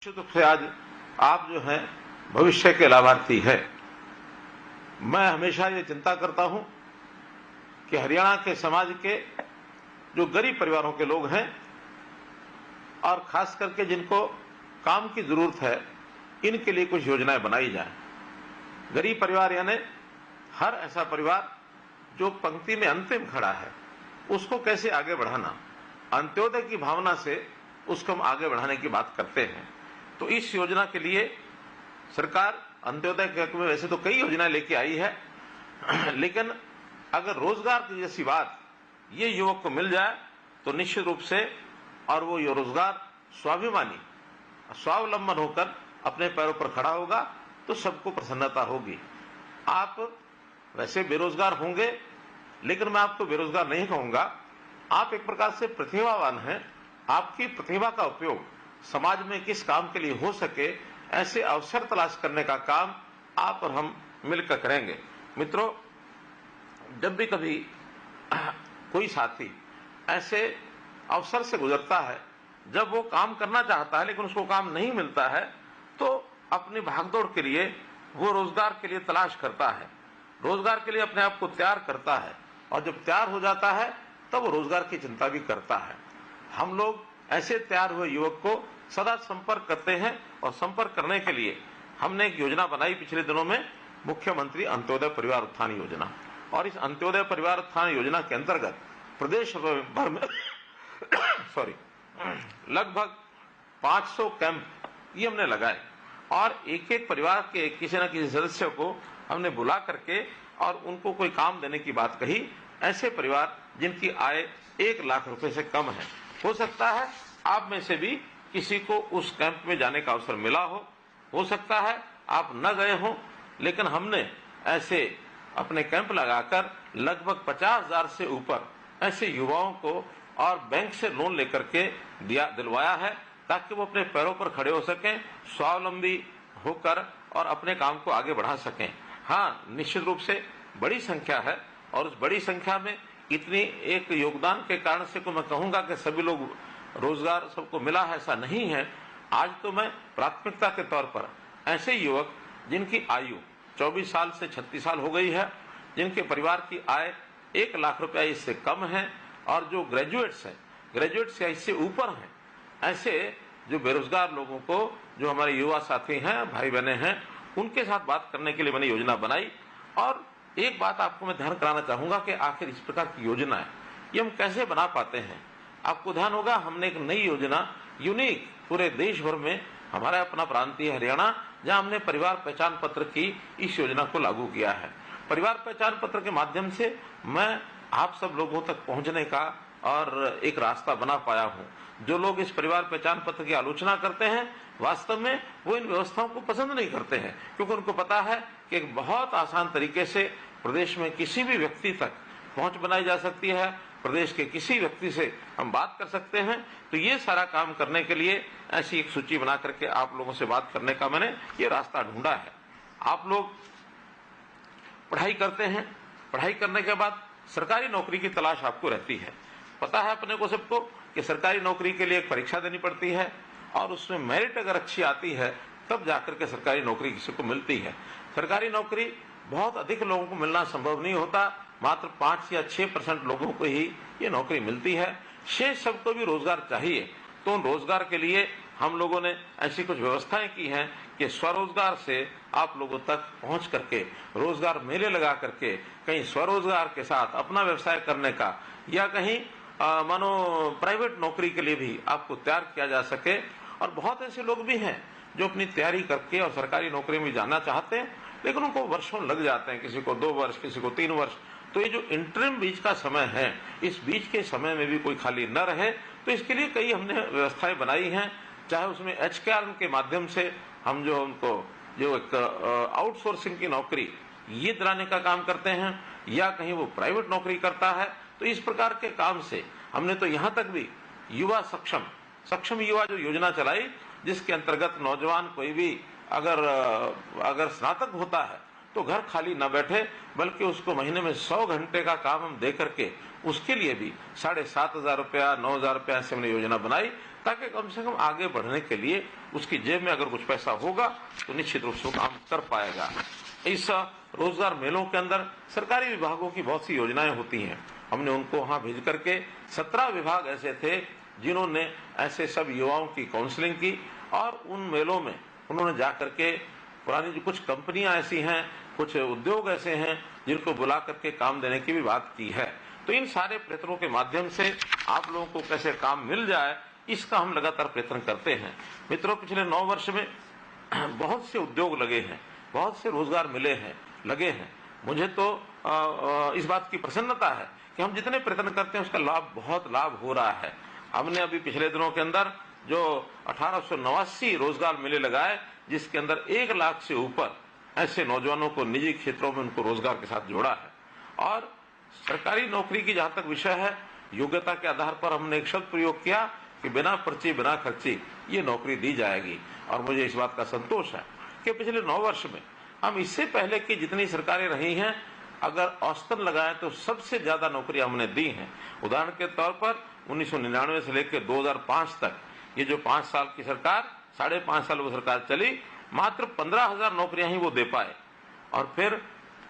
निश्चित रूप से आज आप जो हैं भविष्य के लाभार्थी है। मैं हमेशा ये चिंता करता हूं कि हरियाणा के समाज के जो गरीब परिवारों के लोग हैं और खास करके जिनको काम की जरूरत है, इनके लिए कुछ योजनाएं बनाई जाए। गरीब परिवार यानी हर ऐसा परिवार जो पंक्ति में अंतिम खड़ा है, उसको कैसे आगे बढ़ाना, अंत्योदय की भावना से उसको हम आगे बढ़ाने की बात करते हैं। तो इस योजना के लिए सरकार अंत्योदय के हक में वैसे तो कई योजनाएं लेके आई है, लेकिन अगर रोजगार की जैसी बात ये युवक को मिल जाए तो निश्चित रूप से और वो ये रोजगार स्वाभिमानी स्वावलंबन होकर अपने पैरों पर खड़ा होगा तो सबको प्रसन्नता होगी। आप वैसे बेरोजगार होंगे, लेकिन मैं आपको बेरोजगार नहीं कहूंगा। आप एक प्रकार से प्रतिभावान हैं। आपकी प्रतिभा का उपयोग समाज में किस काम के लिए हो सके, ऐसे अवसर तलाश करने का काम आप और हम मिलकर करेंगे। मित्रों, जब भी कभी कोई साथी ऐसे अवसर से गुजरता है, जब वो काम करना चाहता है लेकिन उसको काम नहीं मिलता है, तो अपनी भागदौड़ के लिए वो रोजगार के लिए तलाश करता है, रोजगार के लिए अपने आप को तैयार करता है, और जब तैयार हो जाता है तब वो रोजगार की चिंता भी करता है। हम लोग ऐसे तैयार हुए युवक को सदा संपर्क करते हैं, और संपर्क करने के लिए हमने एक योजना बनाई पिछले दिनों में, मुख्यमंत्री अंत्योदय परिवार उत्थान योजना। और इस अंत्योदय परिवार उत्थान योजना के अंतर्गत प्रदेश भर में लगभग 500 कैंप ये हमने लगाए, और एक एक परिवार के किसी न किसी सदस्य को हमने बुला करके और उनको कोई काम देने की बात कही। ऐसे परिवार जिनकी आय 1 लाख रुपए से कम है, हो सकता है आप में से भी किसी को उस कैंप में जाने का अवसर मिला हो सकता है आप न गए हो, लेकिन हमने ऐसे अपने कैंप लगाकर लगभग 50,000 से ऊपर ऐसे युवाओं को और बैंक से लोन लेकर के दिलवाया है, ताकि वो अपने पैरों पर खड़े हो सकें, स्वावलंबी होकर और अपने काम को आगे बढ़ा सकें। हाँ, निश्चित रूप से बड़ी संख्या है, और उस बड़ी संख्या में इतनी एक योगदान के कारण से को मैं कहूंगा कि सभी लोग रोजगार सबको मिला है, ऐसा नहीं है। आज तो मैं प्राथमिकता के तौर पर ऐसे युवक जिनकी आयु 24 साल से 36 साल हो गई है, जिनके परिवार की आय 1 लाख रुपया इससे कम है, और जो ग्रेजुएट्स हैं, ग्रेजुएट से इससे ऊपर हैं, ऐसे जो बेरोजगार लोगों को, जो हमारे युवा साथी हैं, भाई बहने हैं, उनके साथ बात करने के लिए मैंने योजना बनाई। और एक बात आपको मैं ध्यान कराना चाहूंगा कि आखिर इस प्रकार की योजना है ये हम कैसे बना पाते हैं। आपको ध्यान होगा, हमने एक नई योजना यूनिक पूरे देश भर में, हमारा अपना प्रांतीय हरियाणा, जहां हमने परिवार पहचान पत्र की इस योजना को लागू किया है। परिवार पहचान पत्र के माध्यम से मैं आप सब लोगों तक पहुंचने का और एक रास्ता बना पाया हूं। जो लोग इस परिवार पहचान पत्र की आलोचना करते हैं, वास्तव में वो इन व्यवस्थाओं को पसंद नहीं करते हैं, क्योंकि उनको पता है कि एक बहुत आसान तरीके से प्रदेश में किसी भी व्यक्ति तक पहुंच बनाई जा सकती है, प्रदेश के किसी व्यक्ति से हम बात कर सकते हैं। तो ये सारा काम करने के लिए ऐसी एक सूची बना करके आप लोगों से बात करने का मैंने ये रास्ता ढूंढा है। आप लोग पढ़ाई करते हैं, पढ़ाई करने के बाद सरकारी नौकरी की तलाश आपको रहती है। पता है अपने को सबको कि सरकारी नौकरी के लिए एक परीक्षा देनी पड़ती है, और उसमें मेरिट अगर अच्छी आती है तब जाकर के सरकारी नौकरी किसी को मिलती है। सरकारी नौकरी बहुत अधिक लोगों को मिलना संभव नहीं होता, मात्र 5 या 6% लोगों को ही ये नौकरी मिलती है। शेष सबको भी रोजगार चाहिए। तो उन रोजगार के लिए हम लोगों ने ऐसी कुछ व्यवस्थाएं की हैं कि स्वरोजगार से आप लोगों तक पहुंच करके, रोजगार मेले लगा करके, कहीं स्वरोजगार के साथ अपना व्यवसाय करने का, या कहीं मानो प्राइवेट नौकरी के लिए भी आपको तैयार किया जा सके। और बहुत ऐसे लोग भी हैं जो अपनी तैयारी करके और सरकारी नौकरी में जाना चाहते हैं, लेकिन उनको वर्षों लग जाते हैं, किसी को 2 वर्ष, किसी को 3 वर्ष। तो ये जो इंटरिम बीच का समय है, इस बीच के समय में भी कोई खाली न रहे, तो इसके लिए कई हमने व्यवस्थाएं बनाई हैं। चाहे उसमें HKR के माध्यम से हम जो उनको जो एक आउटसोर्सिंग की नौकरी ये दिलाने का काम करते हैं, या कहीं वो प्राइवेट नौकरी करता है। तो इस प्रकार के काम से हमने तो यहाँ तक भी युवा सक्षम युवा जो योजना चलाई, जिसके अंतर्गत नौजवान कोई भी अगर स्नातक होता है तो घर खाली न बैठे, बल्कि उसको महीने में 100 घंटे का काम हम दे करके उसके लिए भी 7,500 रुपया 9,000 रुपया ऐसे हमने योजना बनाई, ताकि कम से कम आगे बढ़ने के लिए उसकी जेब में अगर कुछ पैसा होगा तो निश्चित रूप से काम कर पाएगा। इस रोजगार मेलों के अंदर सरकारी विभागों की बहुत सी योजनाएं होती हैं। हमने उनको वहां भेज करके 17 विभाग ऐसे थे जिन्होंने ऐसे सब युवाओं की काउंसलिंग की, और उन मेलों में उन्होंने जाकर के पुरानी जो कुछ कंपनियां ऐसी हैं, कुछ उद्योग ऐसे हैं जिनको बुला करके काम देने की भी बात की है। तो इन सारे प्रयत्नों के माध्यम से आप लोगों को कैसे काम मिल जाए, इसका हम लगातार प्रयत्न करते हैं। मित्रों, पिछले 9 वर्ष में बहुत से उद्योग लगे हैं, बहुत से रोजगार लगे हैं। मुझे तो इस बात की प्रसन्नता है कि हम जितने प्रयत्न करते हैं उसका बहुत लाभ हो रहा है। हमने अभी पिछले दिनों के अंदर जो 1889 रोजगार मेले लगाए, जिसके अंदर 1 लाख से ऊपर ऐसे नौजवानों को निजी क्षेत्रों में उनको रोजगार के साथ जोड़ा है। और सरकारी नौकरी की जहां तक विषय है, योग्यता के आधार पर हमने एक शब्द प्रयोग किया कि बिना पर्ची बिना खर्ची ये नौकरी दी जाएगी। और मुझे इस बात का संतोष है कि पिछले 9 वर्ष में हम इससे पहले की जितनी सरकारें रही हैं, अगर औसतन लगाएं तो सबसे ज्यादा नौकरियां हमने दी हैं। उदाहरण के तौर पर 1999 से लेकर 2005 तक ये जो 5 साल की सरकार, 5.5 साल वो सरकार चली, मात्र 15,000 नौकरियां ही वो दे पाए। और फिर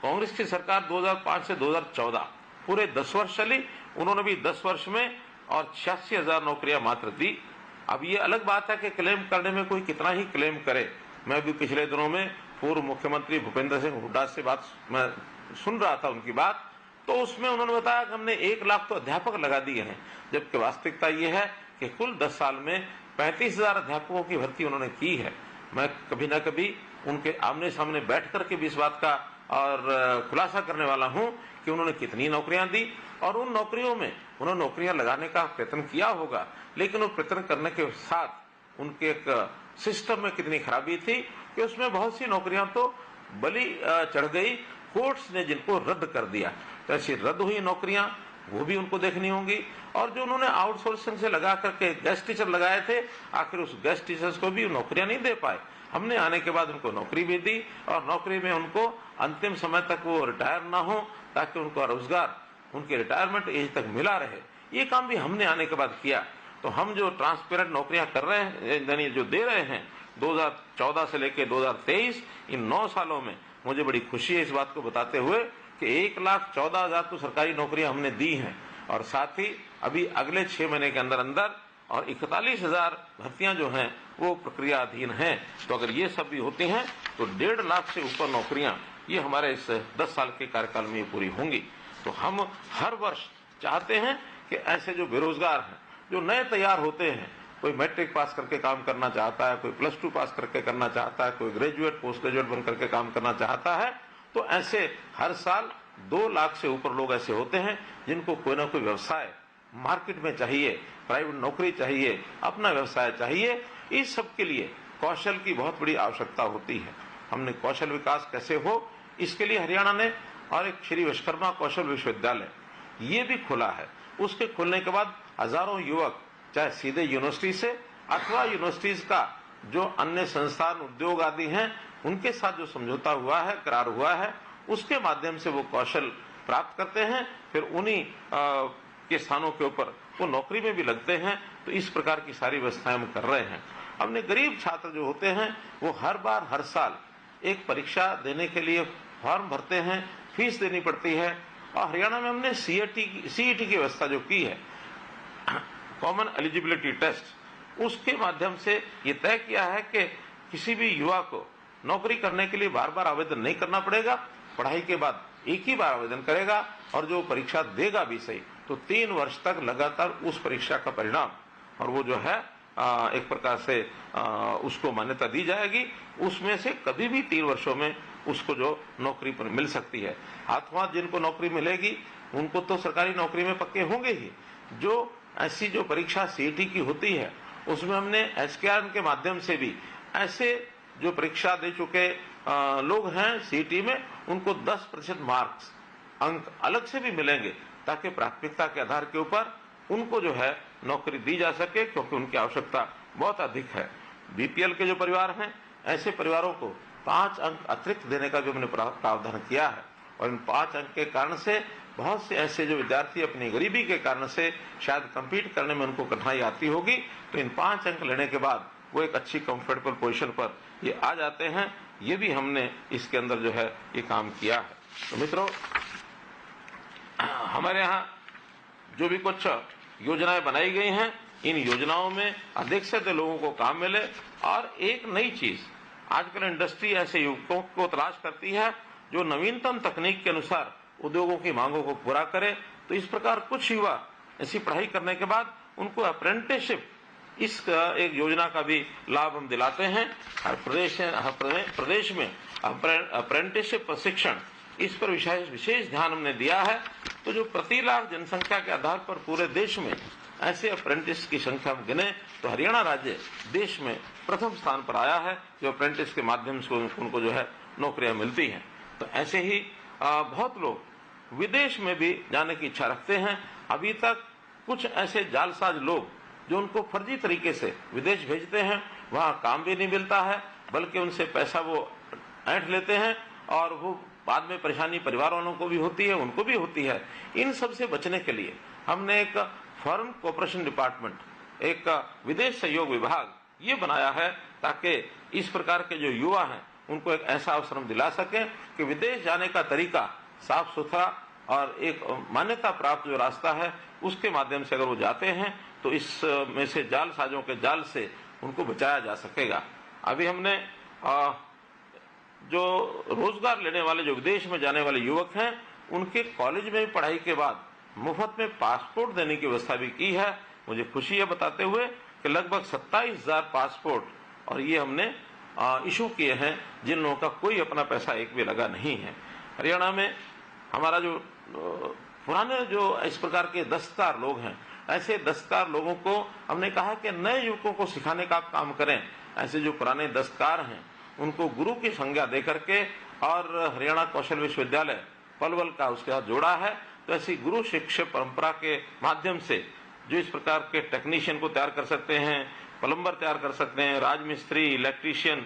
कांग्रेस की सरकार 2005 से 2014 पूरे 10 वर्ष चली, उन्होंने भी 10 वर्ष में और 86,000 नौकरियां मात्र दी। अब ये अलग बात है कि क्लेम करने में कोई कितना ही क्लेम करे। मैं भी पिछले दिनों में पूर्व मुख्यमंत्री भूपेंद्र सिंह हुड्डा से बात मैं सुन रहा था, उनकी बात, तो उसमें उन्होंने बताया कि हमने 1 लाख तो अध्यापक लगा दिए हैं, जबकि वास्तविकता ये है कि कुल 10 साल में 35,000 अध्यापकों की भर्ती उन्होंने की है। मैं कभी ना कभी उनके आमने सामने बैठ करके भी इस बात का और खुलासा करने वाला हूं कि उन्होंने कितनी नौकरियां दी, और उन नौकरियों में उन्होंने नौकरियां लगाने का प्रयत्न किया होगा, लेकिन वो प्रयत्न करने के साथ उनके एक सिस्टम में कितनी खराबी थी कि उसमें बहुत सी नौकरियां तो बलि चढ़ गई, कोर्ट्स ने जिनको रद्द कर दिया। तो ऐसी रद्द हुई नौकरियां वो भी उनको देखनी होंगी। और जो उन्होंने आउटसोर्सिंग से लगा करके गेस्ट टीचर लगाए थे, आखिर उस गेस्ट टीचर्स को भी नौकरियां नहीं दे पाए। हमने आने के बाद उनको नौकरी भी दी, और नौकरी में उनको अंतिम समय तक वो रिटायर ना हो, ताकि उनको रोजगार उनके रिटायरमेंट एज तक मिला रहे। ये काम भी हमने आने के बाद किया। तो हम जो ट्रांसपेरेंट नौकरियां कर रहे हैं, यानी जो दे रहे हैं 2014 से लेकर 2023, इन 9 सालों में मुझे बड़ी खुशी है इस बात को बताते हुए कि 1,14,000 तो सरकारी नौकरियां हमने दी हैं, और साथ ही अभी अगले 6 महीने के अंदर अंदर और 41,000 भर्तियां जो हैं वो प्रक्रियाधीन हैं। तो अगर ये सब भी होती हैं तो 1.5 लाख से ऊपर नौकरियां ये हमारे इस 10 साल के कार्यकाल में पूरी होंगी। तो हम हर वर्ष चाहते हैं कि ऐसे जो बेरोजगार हैं, जो नए तैयार होते हैं, कोई मैट्रिक पास करके काम करना चाहता है, कोई +2 पास करके करना चाहता है, कोई ग्रेजुएट पोस्ट ग्रेजुएट बन करके काम करना चाहता है, तो ऐसे हर साल 2 लाख से ऊपर लोग ऐसे होते हैं जिनको कोई ना कोई व्यवसाय मार्केट में चाहिए, प्राइवेट नौकरी चाहिए, अपना व्यवसाय चाहिए। इस सब के लिए कौशल की बहुत बड़ी आवश्यकता होती है। हमने कौशल विकास कैसे हो, इसके लिए हरियाणा ने और एक श्री विश्वकर्मा कौशल विश्वविद्यालय ये भी खुला है। उसके खुलने के बाद हजारों युवक चाहे सीधे यूनिवर्सिटी से अथवा यूनिवर्सिटीज का जो अन्य संस्थान उद्योग आदि हैं उनके साथ जो समझौता हुआ है, करार हुआ है, उसके माध्यम से वो कौशल प्राप्त करते हैं, फिर उन्हीं के स्थानों के ऊपर वो नौकरी में भी लगते हैं। तो इस प्रकार की सारी व्यवस्थाएं हम कर रहे हैं। हमने गरीब छात्र जो होते हैं वो हर साल एक परीक्षा देने के लिए फॉर्म भरते हैं, फीस देनी पड़ती है। और हरियाणा में हमने सीईटी की व्यवस्था जो की है, कॉमन एलिजिबिलिटी टेस्ट, उसके माध्यम से ये तय किया है कि किसी भी युवा को नौकरी करने के लिए बार बार आवेदन नहीं करना पड़ेगा। पढ़ाई के बाद एक ही बार आवेदन करेगा, और जो परीक्षा देगा भी सही तो 3 वर्ष तक लगातार उस परीक्षा का परिणाम और वो जो है एक प्रकार से उसको मान्यता दी जाएगी। उसमें से कभी भी 3 वर्षों में उसको जो नौकरी पर मिल सकती है। हाथों हाथ जिनको नौकरी मिलेगी उनको तो सरकारी नौकरी में पक्के होंगे ही। जो ऐसी जो परीक्षा सीईटी की होती है उसमें हमने एसकेआर के माध्यम से भी ऐसे जो परीक्षा दे चुके लोग हैं सीईटी में, उनको 10% मार्क्स अंक अलग से भी मिलेंगे, ताकि प्राथमिकता के आधार के ऊपर उनको जो है नौकरी दी जा सके, क्योंकि उनकी आवश्यकता बहुत अधिक है। बीपीएल के जो परिवार हैं, ऐसे परिवारों को 5 अंक अतिरिक्त देने का भी हमने प्रावधान किया है। और इन 5 अंक के कारण से बहुत से ऐसे जो विद्यार्थी अपनी गरीबी के कारण से शायद कम्पीट करने में उनको कठिनाई आती होगी, तो इन 5 अंक लेने के बाद वो एक अच्छी कंफर्टेबल पोजीशन पर ये आ जाते हैं। ये भी हमने इसके अंदर जो है ये काम किया है। तो मित्रों, हमारे यहाँ जो भी कुछ योजनाएं बनाई गई हैं, इन योजनाओं में अधिक से अधिक लोगों को काम मिले। और एक नई चीज आजकल इंडस्ट्री ऐसे युवकों को तलाश करती है जो नवीनतम तकनीक के अनुसार उद्योगों की मांगों को पूरा करे। तो इस प्रकार कुछ युवा ऐसी पढ़ाई करने के बाद उनको अप्रेंटिसशिप, इस एक योजना का भी लाभ हम दिलाते हैं। हर प्रदेश में अप्रेंटिसशिप प्रशिक्षण, इस पर विशेष ध्यान हमने दिया है। तो जो प्रति लाख जनसंख्या के आधार पर पूरे देश में ऐसे अप्रेंटिस की संख्या हम गिने तो हरियाणा राज्य देश में प्रथम स्थान पर आया है, जो अप्रेंटिस के माध्यम से उनको जो है नौकरियां मिलती हैं। तो ऐसे ही बहुत लोग विदेश में भी जाने की इच्छा रखते हैं। अभी तक कुछ ऐसे जालसाज लोग जो उनको फर्जी तरीके से विदेश भेजते हैं, वहां काम भी नहीं मिलता है, बल्कि उनसे पैसा वो ऐंठ लेते हैं और वो बाद में परेशानी परिवार वालों को भी होती है, उनको भी होती है। इन सब से बचने के लिए हमने एक फॉरेन कोऑपरेशन डिपार्टमेंट, एक विदेश सहयोग विभाग ये बनाया है, ताकि इस प्रकार के जो युवा हैं उनको एक ऐसा अवसर हम दिला सकें कि विदेश जाने का तरीका साफ सुथरा और एक मान्यता प्राप्त जो रास्ता है उसके माध्यम से अगर वो जाते हैं तो इस में से जालसाजों के जाल से उनको बचाया जा सकेगा। अभी हमने जो रोजगार लेने वाले, जो विदेश में जाने वाले युवक हैं, उनके कॉलेज में पढ़ाई के बाद मुफ्त में पासपोर्ट देने की व्यवस्था भी की है। मुझे खुशी है बताते हुए कि लगभग 27,000 पासपोर्ट और ये हमने इशू किए हैं, जिन लोगों का कोई अपना पैसा एक भी लगा नहीं है। हरियाणा में हमारा जो पुराने जो इस प्रकार के दस्तकार लोग हैं, ऐसे दस्तकार लोगों को हमने कहा कि नए युवकों को सिखाने का आप काम करें। ऐसे जो पुराने दस्तकार हैं उनको गुरु की संज्ञा दे करके, और हरियाणा कौशल विश्वविद्यालय पलवल का उसके साथ जोड़ा है। तो ऐसी गुरु शिष्य परंपरा के माध्यम से जो इस प्रकार के टेक्नीशियन को तैयार कर सकते हैं, प्लम्बर तैयार कर सकते हैं, राजमिस्त्री, इलेक्ट्रीशियन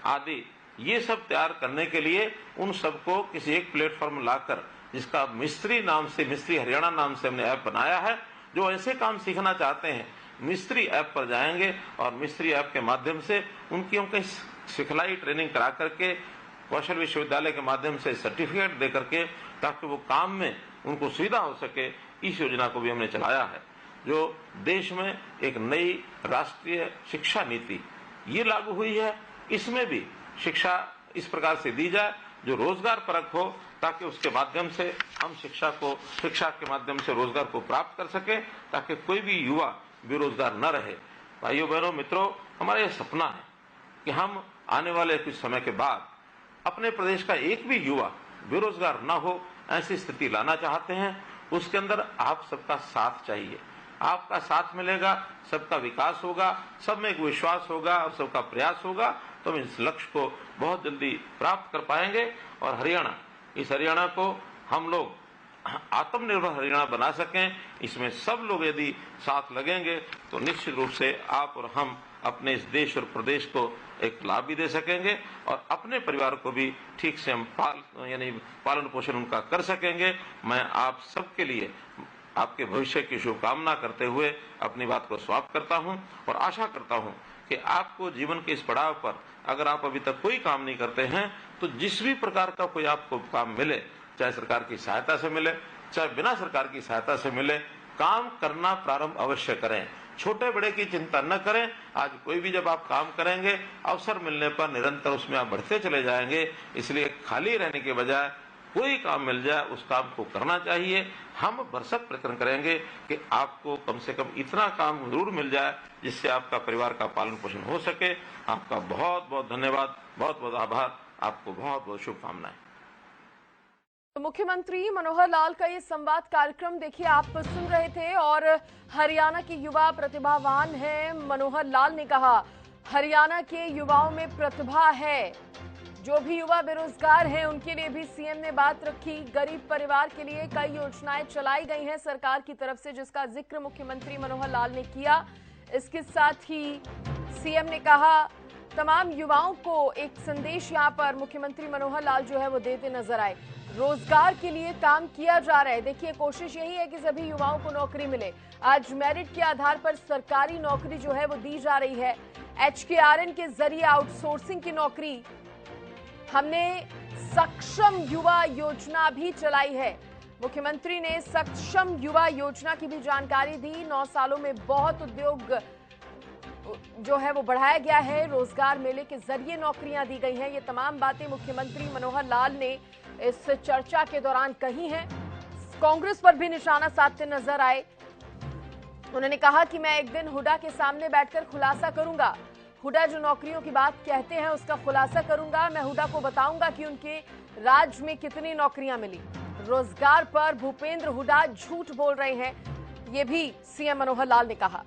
आदि, ये सब तैयार करने के लिए उन सबको किसी एक प्लेटफॉर्म लाकर, जिसका मिस्त्री नाम से, मिस्त्री हरियाणा नाम से हमने ऐप बनाया है। जो ऐसे काम सीखना चाहते हैं मिस्त्री ऐप पर जाएंगे और मिस्त्री ऐप के माध्यम से उनकी सिखलाई ट्रेनिंग करा करके कौशल विश्वविद्यालय के माध्यम से सर्टिफिकेट दे करके, ताकि वो काम में उनको सुविधा हो सके, इस योजना को भी हमने चलाया है। जो देश में एक नई राष्ट्रीय शिक्षा नीति ये लागू हुई है, इसमें भी शिक्षा इस प्रकार से दी जाए जो रोजगार परक हो, ताकि उसके माध्यम से हम शिक्षा के माध्यम से रोजगार को प्राप्त कर सके, ताकि कोई भी युवा बेरोजगार न रहे। भाइयों बहनों मित्रों, हमारा यह सपना है कि हम आने वाले कुछ समय के बाद अपने प्रदेश का एक भी युवा बेरोजगार न हो, ऐसी स्थिति लाना चाहते हैं। उसके अंदर आप सबका साथ चाहिए। आपका साथ मिलेगा, सबका विकास होगा, सब में एक विश्वास होगा और सबका प्रयास होगा, तो हम इस लक्ष्य को बहुत जल्दी प्राप्त कर पाएंगे। और इस हरियाणा को हम लोग आत्मनिर्भर हरियाणा बना सकें, इसमें सब लोग यदि साथ लगेंगे तो निश्चित रूप से आप और हम अपने इस देश और प्रदेश को एक लाभ भी दे सकेंगे और अपने परिवार को भी ठीक से हम पालन पोषण उनका कर सकेंगे। मैं आप सबके लिए आपके भविष्य की शुभकामना करते हुए अपनी बात को समाप्त करता हूं और आशा करता हूं कि आपको जीवन के इस पड़ाव पर अगर आप अभी तक कोई काम नहीं करते हैं तो जिस भी प्रकार का कोई आपको काम मिले, चाहे सरकार की सहायता से मिले चाहे बिना सरकार की सहायता से मिले, काम करना प्रारंभ अवश्य करें। छोटे बड़े की चिंता न करें। आज कोई भी जब आप काम करेंगे, अवसर मिलने पर निरंतर उसमें आप बढ़ते चले जाएंगे। इसलिए खाली रहने के बजाय कोई काम मिल जाए उस काम को करना चाहिए। हम भरसक प्रयत्न करेंगे कि आपको कम से कम इतना काम जरूर मिल जाए जिससे आपका परिवार का पालन पोषण हो सके। आपका बहुत बहुत धन्यवाद, बहुत बहुत आभार, आपको बहुत बहुत शुभकामनाएं। तो मुख्यमंत्री मनोहर लाल का ये संवाद कार्यक्रम देखिए आप सुन रहे थे और हरियाणा के युवा प्रतिभावान हैं। मनोहर लाल ने कहा हरियाणा के युवाओं में प्रतिभा है। जो भी युवा बेरोजगार हैं उनके लिए भी सीएम ने बात रखी। गरीब परिवार के लिए कई योजनाएं चलाई गई हैं सरकार की तरफ से, जिसका जिक्र मुख्यमंत्री मनोहर लाल ने किया। इसके साथ ही सीएम ने कहा तमाम युवाओं को एक संदेश यहां पर मुख्यमंत्री मनोहर लाल जो है वो देते नजर आए। रोजगार के लिए काम किया जा रहा है। देखिए, कोशिश यही है कि सभी युवाओं को नौकरी मिले। आज मेरिट के आधार पर सरकारी नौकरी जो है वो दी जा रही है। HKRN के जरिए आउटसोर्सिंग की नौकरी, हमने सक्षम युवा योजना भी चलाई है। मुख्यमंत्री ने सक्षम युवा योजना की भी जानकारी दी। 9 सालों में बहुत उद्योग जो है वो बढ़ाया गया है। रोजगार मेले के जरिए नौकरियां दी गई हैं। ये तमाम बातें मुख्यमंत्री मनोहर लाल ने इस चर्चा के दौरान कही हैं। कांग्रेस पर भी निशाना साधते नजर आए। उन्होंने कहा कि मैं एक दिन हुड्डा के सामने बैठकर खुलासा करूंगा। हुड्डा जो नौकरियों की बात कहते हैं उसका खुलासा करूंगा। मैं हुड्डा को बताऊंगा कि उनके राज में कितनी नौकरियां मिली। रोजगार पर भूपेंद्र हुड्डा झूठ बोल रहे हैं, ये भी सीएम मनोहर लाल ने कहा।